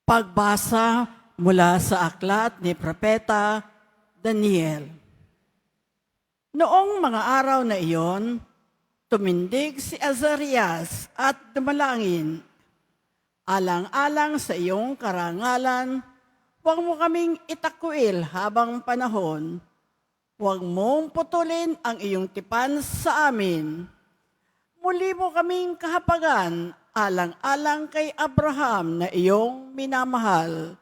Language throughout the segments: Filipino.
Pagbasa mula sa aklat ni Propeta Daniel. Noong mga araw na iyon, tumindig si Azarias at dumalangin. Alang-alang sa iyong karangalan, huwag mo kaming itakwil habang panahon. Huwag mong putulin ang iyong tipan sa amin. Muli mo kaming kahapagan alang-alang kay Abraham na iyong minamahal,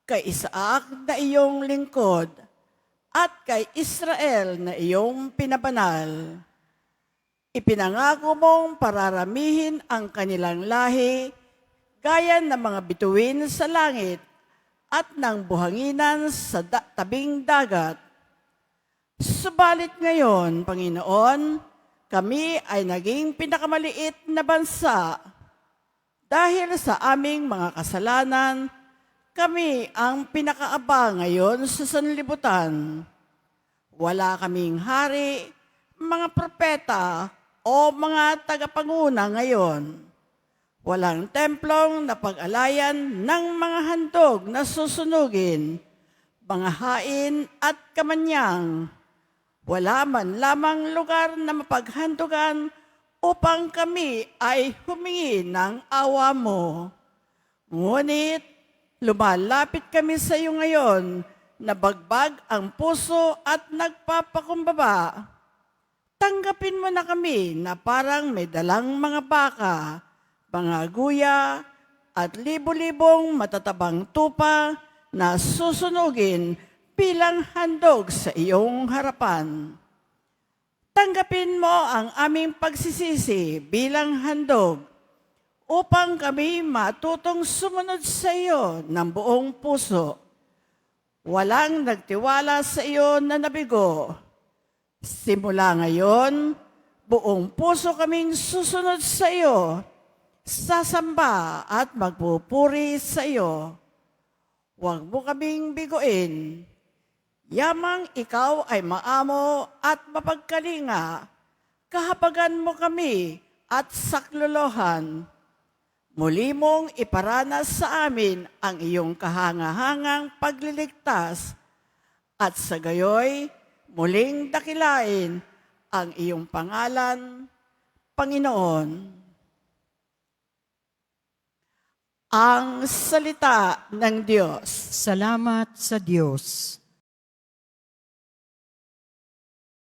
kay Isaac na iyong lingkod, at kay Israel na iyong pinabanal. Ipinangako mong pararamihin ang kanilang lahi gaya ng mga bituin sa langit at ng buhanginan sa tabing dagat. Subalit ngayon, Panginoon, kami ay naging pinakamaliit na bansa. Dahil sa aming mga kasalanan, kami ang pinakaaba ngayon sa sanlibutan. Wala kaming hari, mga propeta, o mga tagapanguna ngayon. Walang templong na pag-alayan ng mga handog na susunugin, mga hain at kamanyang. Wala man lamang lugar na mapaghandugan upang kami ay humingi ng awa mo. Ngunit, lumalapit kami sa iyo ngayon na bagbag ang puso at nagpapakumbaba. Tanggapin mo na kami na parang may dalang mga baka, mga guya, at libo-libong matatabang tupa na susunugin bilang handog sa iyong harapan. Tanggapin mo ang aming pagsisisi bilang handog upang kami matutong sumunod sa iyo ng buong puso. Walang nagtiwala sa iyo na nabigo. Simula ngayon, buong puso kaming susunod sa iyo, sasamba at magpupuri sa iyo. Huwag mo kaming biguin. Yamang ikaw ay maamo at mapagkalinga, kahapagan mo kami at saklolohan. Muli mong iparanas sa amin ang iyong kahangahangang pagliligtas at sa gayoy muling dakilain ang iyong pangalan, Panginoon. Ang salita ng Diyos. Salamat sa Diyos.